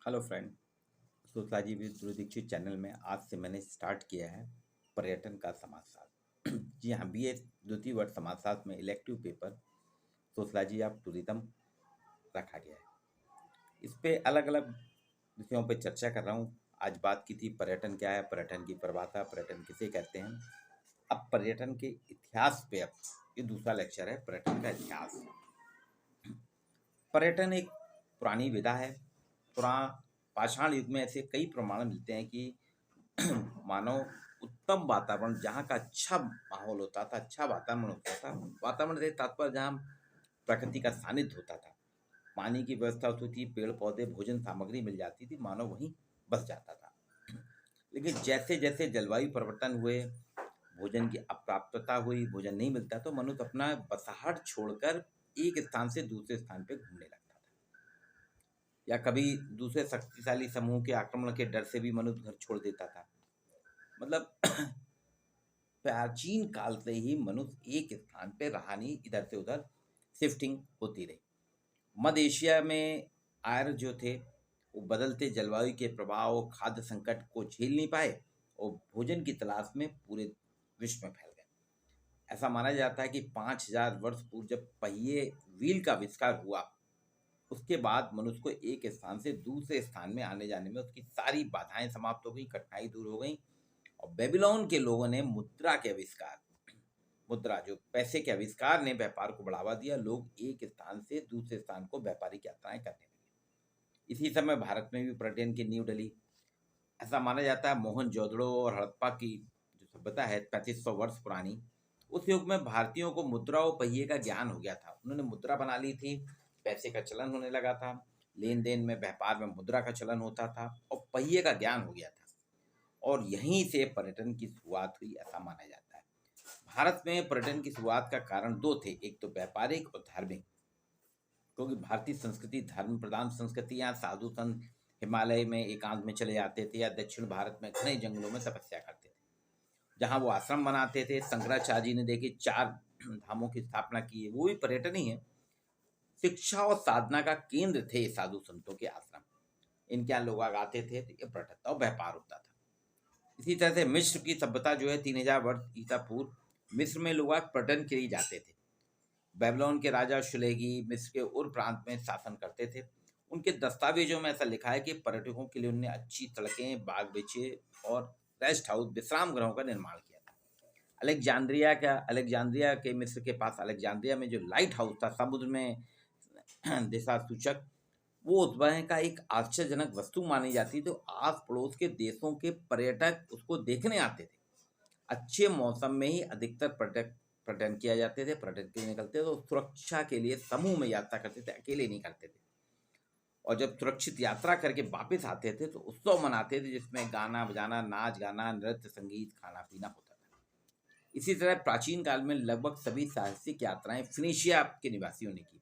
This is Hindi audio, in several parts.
Hello friend. Sociology with Dhruv Dikshit channel में आज से मैंने स्टार्ट किया है पर्यटन का समाजशास्त्र। जी हाँ, बीए द्वितीय वर्ष समाजशास्त्र में elective paper sociology of tourism रखा गया है। इस पे अलग अलग विषयों पे चर्चा कर रहा हूँ। आज बात की थी पर्यटन क्या है, पर्यटन की परिभाषा, पर्यटन किसे कहते हैं। अब पर्यटन के इतिहास पे अब ये दूसरा लेक्चर है, पर्यटन का इतिहास। पर्यटन एक पुरानी विधा है। पाषाण युग में ऐसे कई प्रमाण मिलते हैं कि मानव उत्तम वातावरण, जहाँ का अच्छा माहौल होता था, अच्छा वातावरण होता था। वातावरण से तात्पर्य जहाँ प्रकृति का सानिध्य होता था, पानी की व्यवस्था होती थी, पेड़ पौधे, भोजन सामग्री मिल जाती थी, मानव वहीं बस जाता था। लेकिन जैसे जैसे जलवायु परिवर्तन हुए, भोजन की अप्राप्तता हुई, भोजन नहीं मिलता, तो मनुष्य अपना बसाहट छोड़कर एक स्थान से दूसरे स्थान पे घूमने लगता था, या कभी दूसरे शक्तिशाली समूह के आक्रमण के डर से भी मनुष्य घर छोड़ देता था। मतलब प्राचीन काल से ही मनुष्य एक स्थान पे रहा नहीं, इधर से उधर शिफ्टिंग होती रही। मध्य एशिया में आर्य जो थे, वो बदलते जलवायु के प्रभाव, खाद्य संकट को झेल नहीं पाए और भोजन की तलाश में पूरे विश्व में फैल गए। ऐसा माना जाता है कि 5000 वर्ष पूर्व जब पहिए व्हील का आविष्कार हुआ, उसके बाद मनुष्य को एक स्थान से दूसरे स्थान में आने जाने में उसकी सारी बाधाएं समाप्त हो गई, कठिनाई दूर हो गई। और बेबीलोन के लोगों ने मुद्रा के आविष्कार, मुद्रा जो पैसे के आविष्कार ने व्यापार को बढ़ावा दिया। लोग एक स्थान से दूसरे स्थान को व्यापारिक यात्राएं करने लगे। इसी समय भारत में भी पर्यटन की नींव डली। ऐसा माना जाता है मोहनजोदड़ो और हड़प्पा की जो सभ्यता है 3500 वर्ष पुरानी, उस युग में भारतीयों को मुद्रा और पहिए का ज्ञान हो गया था। उन्होंने मुद्रा बना ली थी, पैसे का चलन होने लगा था, लेन देन में, व्यापार में मुद्रा का चलन होता था और पहिए का ज्ञान हो गया था। और यहीं से पर्यटन की शुरुआत हुई, ऐसा माना जाता है। भारत में पर्यटन की शुरुआत का कारण दो थे, एक तो व्यापारिक और धार्मिक। क्योंकि भारतीय संस्कृति धर्म प्रधान संस्कृति, यहाँ साधु संत हिमालय में एकांत में चले जाते थे या दक्षिण भारत में घने जंगलों में तपस्या करते थे, जहाँ वो आश्रम बनाते थे। शंकराचार्य जी ने देखिए 4 धामों की स्थापना की है, वो भी पर्यटन ही है। शिक्षा और साधना का केंद्र थे ये साधु संतों के आश्रम। इनके यहाँ लोग आते थे तो ये पर्यटन और व्यापार होता था। इसी तरह से मिस्र की सभ्यता जो है 3000 वर्ष ईसा पूर्व, मिस्र में लोग पर्यटन के लिए जाते थे। बेबीलोन के राजा शुलेगी मिस्र के उर प्रांत में शासन करते थे। उनके दस्तावेजों में ऐसा लिखा है कि पर्यटकों के लिए उन्होंने अच्छी सड़कें, बाग बगीचे और रेस्ट हाउस, विश्राम गृहों का निर्माण किया था। अलेक्जेंड्रिया के मिस्र के पास अलेक्जेंड्रिया में जो लाइट हाउस था, समुद्र में दिशा सूचक, वो उस वह का एक आश्चर्यजनक वस्तु मानी जाती। तो आस पड़ोस के देशों के पर्यटक उसको देखने आते थे। अच्छे मौसम में ही अधिकतर पर्यटन किया जाते थे, पर्यटन के लिए निकलते थे तो सुरक्षा के लिए समूह में यात्रा करते थे, अकेले नहीं करते थे। और जब सुरक्षित यात्रा करके वापस आते थे तो उत्सव मनाते थे, जिसमें गाना बजाना, नाच गाना, नृत्य, संगीत, खाना पीना होता था। इसी तरह प्राचीन काल में लगभग सभी साहसिक यात्राएं फिनिशिया के निवासियों ने की।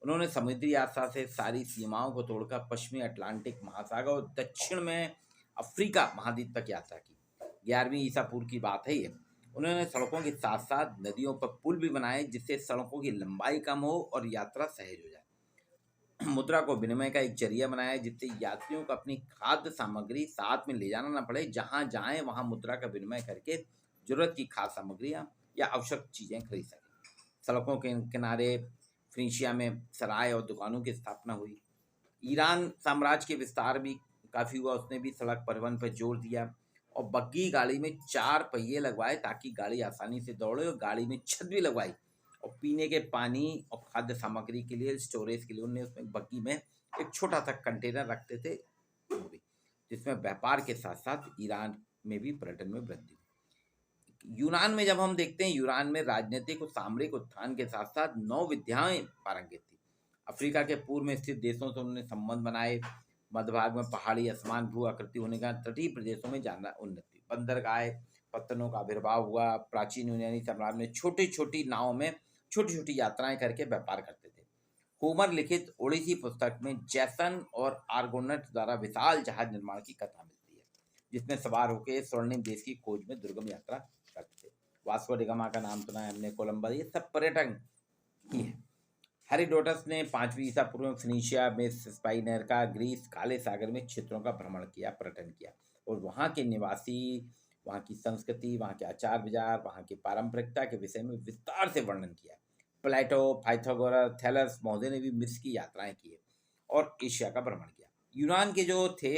उन्होंने समुद्री यात्रा से सारी सीमाओं को तोड़कर पश्चिमी अटलांटिक महासागर और दक्षिण में अफ्रीका महाद्वीप तक यात्रा की। 11वीं ईसा पूर्व की बात है ये। उन्होंने सड़कों के साथ साथ नदियों पर पुल भी बनाए, जिससे सड़कों की लंबाई कम हो और यात्रा सहज हो जाए। मुद्रा को विनिमय का एक जरिया बनाया, जिससे यात्रियों को अपनी खाद्य सामग्री साथ में ले जाना न पड़े, जहाँ जाएं वहाँ मुद्रा का विनिमय करके जरूरत की खाद्य सामग्रियाँ या आवश्यक चीज़ें खरीद सकें। सड़कों के किनारे फिनिशिया में सराय और दुकानों की स्थापना हुई। ईरान साम्राज्य के विस्तार भी काफ़ी हुआ, उसने भी सड़क परिवहन पर जोर दिया और बग्गी गाड़ी में 4 पहिए लगवाए ताकि गाड़ी आसानी से दौड़े, और गाड़ी में छत भी लगवाई। और पीने के पानी और खाद्य सामग्री के लिए स्टोरेज के लिए उन्होंने उसमें बग्गी में एक छोटा सा कंटेनर रखते थे, वो भी, जिसमें व्यापार के साथ साथ ईरान में भी पर्यटन में वृद्धि। यूनान में जब हम देखते हैं, यूनान में राजनीतिक और सामरिक उत्थान के साथ साथ 9 विद्याएं पारंगत थी। अफ्रीका के पूर्व में स्थित देशों से उन्होंने संबंध बनाए। मध्य भाग में पहाड़ी असमान भू आकृति होने का तटीय प्रदेशों में जाना उन्नति, बंदरगाह पत्तनों का आविर्भाव हुआ। प्राचीन यूनानी सम्राट ने छोटी छोटी नावों में छोटी छोटी यात्राएं करके व्यापार करते थे। होमर लिखित ओडिसी पुस्तक में जैसन और आर्गोनट द्वारा विशाल जहाज निर्माण की कथा मिलती है, जिसमें सवार होकर स्वर्णिम देश की खोज में दुर्गम यात्रा करते थे। वास्को डी गामा का नाम सुना है हमने, कोलंबस, ये सब पर्यटन ही है। हेरोडोटस ने 5वीं ईसा पूर्व में फिनिशिया में स्पाइनर ग्रीस काले सागर में क्षेत्रों का भ्रमण किया, पर्यटन किया और वहाँ के निवासी, वहाँ की संस्कृति, वहाँ के आचार विचार, वहाँ की पारंपरिकता के विषय में विस्तार से वर्णन किया। प्लेटो, पाइथागोरस, थैलस महोदय ने भी मिस्र की यात्राएं की और एशिया का भ्रमण किया। यूनान के जो थे,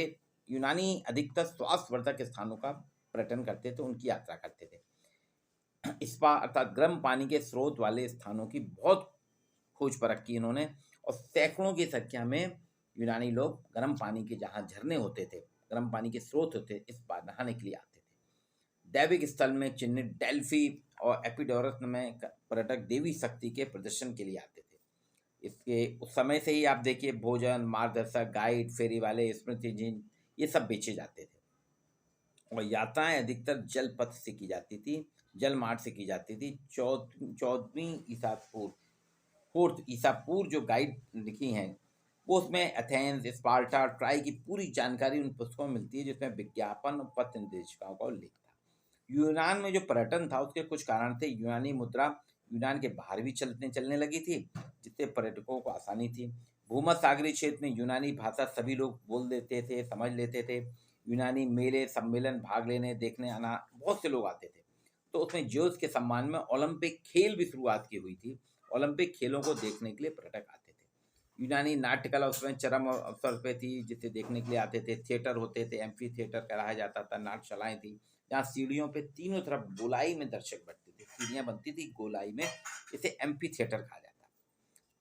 यूनानी अधिकतर स्वास्थ्यवर्धक स्थानों का पर्यटन करते थे, उनकी यात्रा करते थे। स्पा अर्थात गर्म पानी के स्रोत वाले स्थानों की बहुत खोज परख की इन्होंने और सैकड़ों की संख्या में यूनानी लोग गर्म पानी के जहाँ झरने होते थे, गर्म पानी के स्रोत होते, इस बार नहाने के लिए आते थे। दैविक स्थल में चिन्हित डेल्फी और एपिडोरस में पर्यटक देवी शक्ति के प्रदर्शन के लिए आते थे। इसके उस समय से ही आप देखिए भोजन, मार्गदर्शक, गाइड, फेरी वाले, स्मृति चिन्ह ये सब बेचे जाते थे और यात्राएं अधिकतर जल पथ से की जाती थी, जल मार्ग से की जाती थी। 14वीं ईसा पूर्व, 4th ईसा पूर्व जो गाइड लिखी हैं वो उसमें एथेंस, स्पार्टा, ट्राई की पूरी जानकारी उन पुस्तकों में मिलती है जिसमें विज्ञापन और पथ निर्देशिकाओं का उल्लेख था। यूनान में जो पर्यटन था उसके कुछ कारण थे। यूनानी मुद्रा यूनान के बाहर भी चलने लगी थी जिससे पर्यटकों को आसानी थी। भूमध्य सागरीय क्षेत्र में यूनानी भाषा सभी लोग बोल लेते थे, समझ लेते थे। यूनानी मेले, सम्मेलन भाग लेने, देखने आना बहुत से लोग आते थे। तो उसमें ज्यूस के सम्मान में ओलंपिक खेल भी शुरुआत की हुई थी। ओलंपिक खेलों को देखने के लिए पर्यटक आते थे। यूनानी नाट्य कला उसमें चरम अवसर पे थी जिसे देखने के लिए आते थे। थिएटर होते थे, एम्फी थिएटर कराया जाता था, नाट्यशालाएं थी जहाँ सीढ़ियों पे तीनों तरफ गोलाई में दर्शक बैठते थे, सीढ़ियाँ बनती थी गोलाई में, इसे एम्फी थिएटर कहा जाता।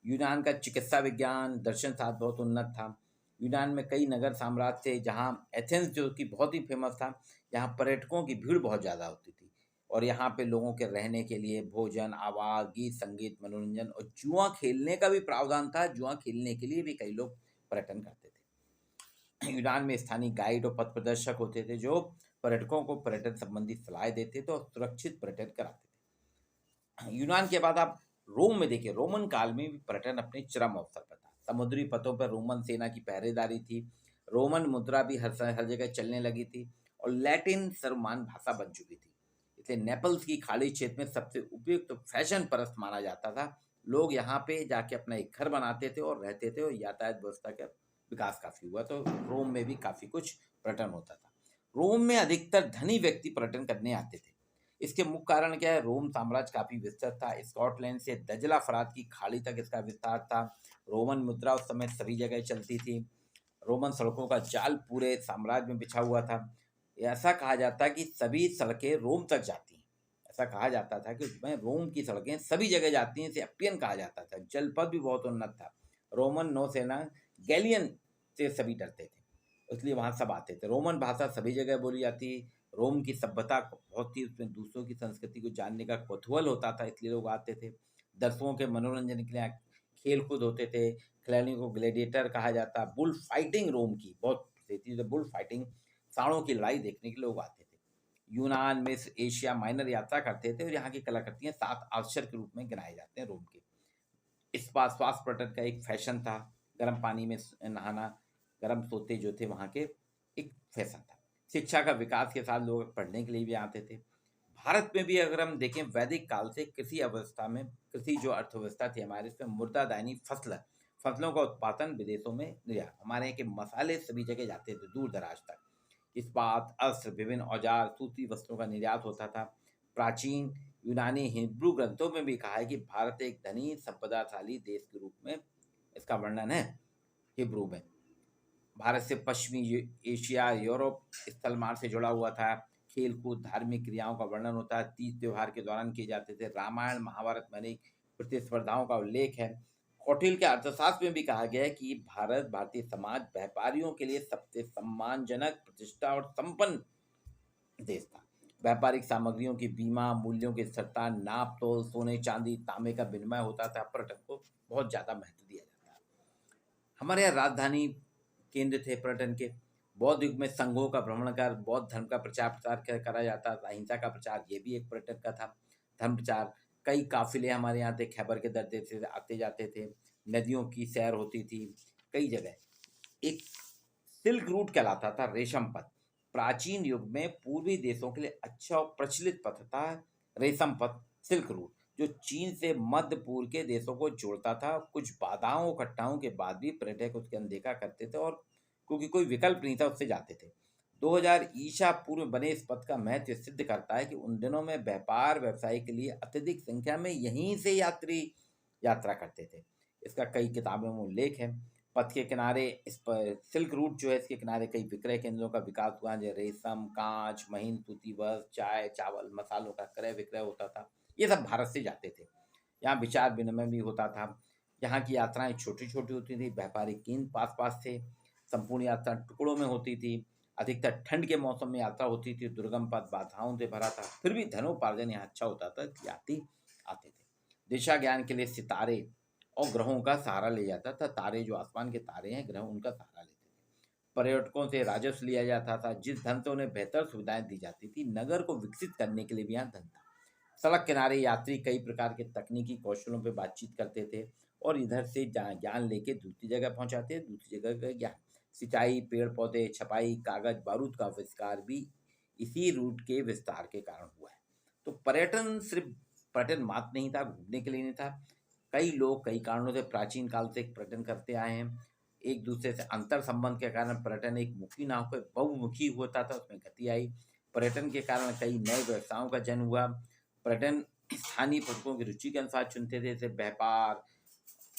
यूनान का चिकित्सा विज्ञान, दर्शन शास्त्र बहुत उन्नत था। यूनान में कई नगर साम्राज्य थे जहाँ एथेंस जो कि बहुत ही फेमस था, यहाँ पर्यटकों की भीड़ बहुत ज़्यादा होती थी और यहाँ पे लोगों के रहने के लिए भोजन, आवास, गीत संगीत, मनोरंजन और जुआ खेलने का भी प्रावधान था। जुआ खेलने के लिए भी कई लोग पर्यटन करते थे। यूनान में स्थानीय गाइड और पथ प्रदर्शक होते थे जो पर्यटकों को पर्यटन संबंधी सलाह देते थे और सुरक्षित पर्यटन कराते थे। यूनान के बाद आप रोम में देखिए, रोमन काल में भी पर्यटन अपने चरम अवसर पर था। समुद्री पथों पर रोमन सेना की पहरेदारी थी। रोमन मुद्रा भी हर जगह चलने लगी थी और लैटिन सर्वमान्य भाषा बन चुकी थी। इसलिए नेपल्स की खाड़ी क्षेत्र में सबसे उपयुक्त फैशन परस्त माना जाता था। लोग यहाँ पे जाके अपना एक घर बनाते थे और रहते थे और यातायात व्यवस्था का विकास काफी हुआ। तो रोम में भी काफी कुछ पर्यटन होता था। रोम में अधिकतर धनी व्यक्ति पर्यटन करने आते थे। इसके मुख्य कारण क्या है? रोम साम्राज्य काफी विस्तृत था। स्कॉटलैंड से दजला फरात की खाड़ी तक इसका विस्तार था। रोमन मुद्रा उस समय सभी जगह चलती थी। रोमन सड़कों का जाल पूरे साम्राज्य में बिछा हुआ था। ऐसा कहा जाता है कि सभी सड़कें रोम तक जाती हैं। ऐसा कहा जाता था कि उसमें रोम की सड़कें सभी जगह जाती हैं। इसे एप्पियन कहा जाता था। जलपथ भी बहुत उन्नत था। रोमन नौसेना गैलियन से सभी डरते थे, इसलिए वहाँ सब आते थे। रोमन भाषा सभी जगह बोली जाती। रोम की सभ्यता बहुत थी, उसमें दूसरों की संस्कृति को जानने का कौतूहल होता था, इसलिए लोग आते थे। दर्शकों के मनोरंजन के लिए खेल कूद होते थे। खिलाड़ियों को ग्लैडिएटर कहा जाता। बुल फाइटिंग रोम की बहुत प्रसिद्ध थी। बुल फाइटिंग, सांडों की लड़ाई देखने के लिए लोग आते थे। यूनान, मिस्र, एशिया माइनर यात्रा करते थे और यहाँ की कलाकृतियाँ 7 आश्चर्य के रूप में गिनाए जाते हैं रोम के। स्वास्थ्य पर्यटन का एक फैशन था। गर्म पानी में नहाना, गर्म सोते जो थे वहाँ के, एक फैशन था। शिक्षा का विकास के साथ लोग पढ़ने के लिए भी आते थे। भारत में भी अगर हम देखें, वैदिक काल से कृषि अवस्था में, कृषि जो अर्थव्यवस्था थी हमारे, इसमें मुर्दादायनी फसलों का उत्पादन विदेशों में निर्यात। हमारे यहाँ के मसाले सभी जगह जाते थे, दूर दराज तक। इस्पात, अस्त्र, विभिन्न औजार, सूती वस्त्रों का निर्यात होता था। प्राचीन यूनानी हिब्रू ग्रंथों में भी कहा है कि भारत एक धनी संपदाशाली देश के रूप में इसका वर्णन है। हिब्रू में भारत से पश्चिमी एशिया, यूरोप स्थल मार्ग से जुड़ा हुआ था। खेल कूद, धार्मिक क्रियाओं का वर्णन होता है, तीज त्योहार के दौरान किए जाते थे। रामायण महाभारत में अनेक प्रतिस्पर्धाओं का उल्लेख है। कौटिल्य के अर्थशास्त्र में भी कहा गया है कि भारतीय समाज व्यापारियों के लिए सबसे सम्मानजनक, प्रतिष्ठा और संपन्न देश था। व्यापारिक सामग्रियों की बीमा, मूल्यों की स्थिरता, नाप तोल, सोने चांदी तांबे का विनिमय होता था। पर्यटन को बहुत ज़्यादा महत्व दिया जाता है। हमारे यहाँ राजधानी केंद्र थे पर्यटन के। बौद्ध युग में संघों का भ्रमण कर बौद्ध धर्म का प्रचार प्रसार करा जाता था। अहिंसा का प्रचार, ये भी एक पर्यटन का था। धर्म प्रचार, कई काफिले हमारे यहाँ थे, खैबर के दर्रे से आते जाते थे। नदियों की सैर होती थी कई जगह। एक सिल्क रूट कहलाता था, रेशम पथ। प्राचीन युग में पूर्वी देशों के लिए अच्छा और प्रचलित पथ था रेशम पथ, सिल्क रूट, जो चीन से मध्य पूर्व के देशों को जोड़ता था। कुछ बाधाओं कट्टाओं के बाद भी पर्यटक उसकी अनदेखा करते थे, और क्योंकि कोई विकल्प नहीं था उससे जाते थे। 2000 ईसा पूर्व बने इस पथ का महत्व सिद्ध करता है कि उन दिनों में व्यापार व्यवसाय के लिए अत्यधिक संख्या में यहीं से यात्री यात्रा करते थे। इसका कई किताबों में उल्लेख है। पथ के किनारे इस पर सिल्क रूट जो है, इसके किनारे कई विक्रय केंद्रों का विकास हुआ, जैसे रेशम, कांच, महीन सूती वस्त्र, चाय, चावल, मसालों का क्रय विक्रय होता था। ये सब भारत से जाते थे। यहाँ विचार विनिमय भी होता था। यहाँ की यात्राएं छोटी छोटी होती थी, व्यापारिक केंद्र पास पास थे। संपूर्ण यात्रा टुकड़ों में होती थी। अधिकतर ठंड के मौसम में यात्रा होती थी। दुर्गम पथ बाधाओं से भरा था, फिर भी धनोपार्जन यहाँ अच्छा होता था, यात्री आते थे। दिशा ज्ञान के लिए सितारे और ग्रहों का सहारा ले जाता था। तारे जो आसमान के तारे हैं, ग्रह उनका सहारा लेते थे। पर्यटकों से राजस्व लिया जाता था, जिस धन से उन्हें बेहतर सुविधाएं दी जाती थी। नगर को विकसित करने के लिए भी यहाँ धन था। सड़क किनारे यात्री कई प्रकार के तकनीकी कौशलों पर बातचीत करते थे, और इधर से ज्ञान लेके दूसरी जगह पहुंचाते, दूसरी जगह का ज्ञान। सिंचाई, पेड़ पौधे, छपाई, कागज, बारूद का आविष्कार भी इसी रूट के विस्तार के कारण हुआ है। तो पर्यटन सिर्फ पर्यटन मात्र नहीं था, घूमने के लिए नहीं था। कई लोग कई कारणों से प्राचीन काल से पर्यटन करते आए हैं। एक दूसरे से अंतर संबंध के कारण पर्यटन एक मुखी ना होकर बहुमुखी होता था, उसमें गति आई। पर्यटन के कारण कई नए व्यवसायों का जन्म हुआ। पर्यटन स्थानीय पर्यटकों की रुचि के अनुसार चुनते थे, जैसे व्यापार,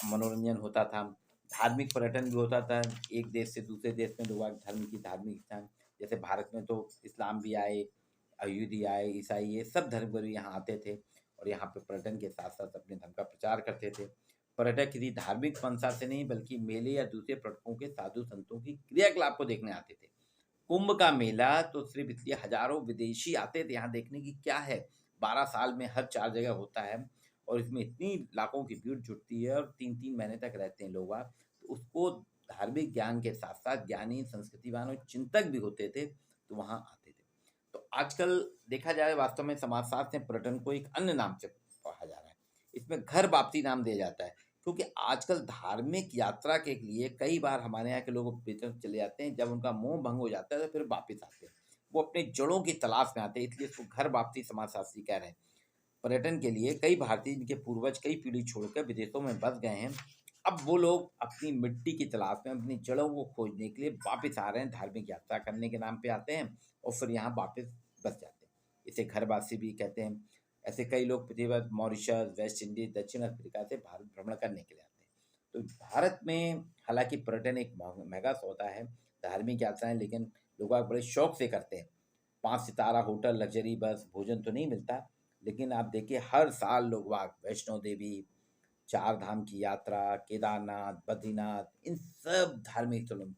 मनोरंजन होता था। धार्मिक पर्यटन भी होता था। एक देश से दूसरे देश में लोग धर्म की धार्मिक स्थान, जैसे भारत में तो इस्लाम भी आए, यहूदी आए, ईसाई, ये सब धर्मगुरु यहाँ आते थे, और यहाँ पे पर्यटन के साथ साथ अपने धर्म का प्रचार करते थे। पर्यटक किसी धार्मिक मंशा से नहीं, बल्कि मेले या दूसरे पर्यटकों के साधु संतों की क्रियाकलाप को देखने आते थे। कुंभ का मेला तो सिर्फ इसलिए हजारों विदेशी आते थे यहाँ देखने की क्या है। 12 साल में हर 4 जगह होता है, और इसमें इतनी लाखों की भीड़ जुटती है, और 3-3 महीने तक रहते हैं लोग वहाँ। तो उसको धार्मिक ज्ञान के साथ साथ ज्ञानी, संस्कृतिवान और चिंतक भी होते थे, तो वहाँ आते थे। तो आजकल देखा जाए, वास्तव में समाजशास्त्र में पर्यटन को एक अन्य नाम से पढ़ा जा रहा है। इसमें घर वापसी नाम दिया जाता है, क्योंकि आजकल धार्मिक यात्रा के लिए कई बार हमारे यहाँ के लोग विदेश चले जाते हैं। जब उनका मोह भंग हो जाता है तो फिर वापस आते हैं, वो अपने जड़ों की तलाश में आते हैं, इसलिए इसको घर वापसी समाजशास्त्री कह रहे हैं। पर्यटन के लिए कई भारतीय, जिनके पूर्वज कई पीढ़ी छोड़कर विदेशों में बस गए हैं, अब वो लोग अपनी मिट्टी की तलाश में, अपनी जड़ों को खोजने के लिए वापस आ रहे हैं। धार्मिक यात्रा करने के नाम पे आते हैं, और फिर यहाँ वापस बस जाते हैं। इसे घर वापसी भी कहते हैं। ऐसे कई लोग पृथ्वी पर मॉरिशस, वेस्ट इंडीज, दक्षिण अफ्रीका से भारत भ्रमण करने के लिए आते हैं। तो भारत में हालांकि पर्यटन एक महंगा सौदा है, धार्मिक यात्राएं, लेकिन लोग बड़े शौक से करते हैं। 5 सितारा होटल, लग्जरी बस, भोजन तो नहीं मिलता, लेकिन आप देखिए हर साल लोग वैष्णो देवी, 4 धाम की यात्रा, केदारनाथ, बद्रीनाथ, इन सब धार्मिक स्थलों में,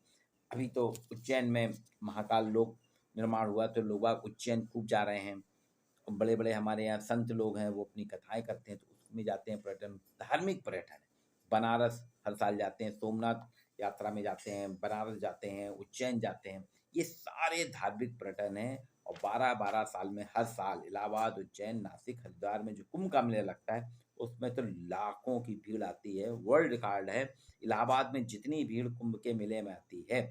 अभी तो उज्जैन में महाकाल लोक निर्माण हुआ, तो लोग उज्जैन खूब जा रहे हैं। बड़े बड़े हमारे यहाँ संत लोग हैं, वो अपनी कथाएं करते हैं, तो उसमें जाते हैं। पर्यटन धार्मिक पर्यटन है। बनारस हर साल जाते हैं, सोमनाथ यात्रा में जाते हैं, बनारस जाते हैं, उज्जैन जाते हैं। ये सारे धार्मिक पर्यटन हैं। और 12-12 साल में हर साल इलाहाबाद, उज्जैन, नासिक, हरिद्वार में जो कुंभ का मेला लगता है, उसमें तो लाखों की भीड़ आती है। वर्ल्ड रिकॉर्ड है, इलाहाबाद में जितनी भीड़ कुंभ के मेले में आती है,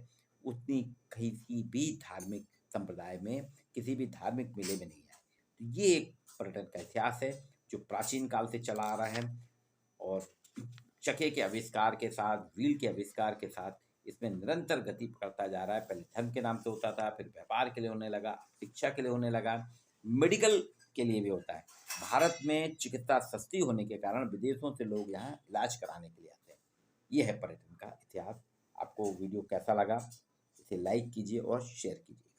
उतनी किसी भी धार्मिक संप्रदाय में, किसी भी धार्मिक मेले में नहीं है। तो ये एक पर्यटन का इतिहास है, जो प्राचीन काल से चला आ रहा है। और चके के आविष्कार के साथ, व्हील के आविष्कार के साथ, इसमें निरंतर गति पकड़ता जा रहा है। पहले धर्म के नाम से होता था, फिर व्यापार के लिए होने लगा, शिक्षा के लिए होने लगा, मेडिकल के लिए भी होता है। भारत में चिकित्सा सस्ती होने के कारण विदेशों से लोग यहाँ इलाज कराने के लिए आते हैं। ये है पर्यटन का इतिहास। आपको वीडियो कैसा लगा, इसे लाइक कीजिए और शेयर कीजिए।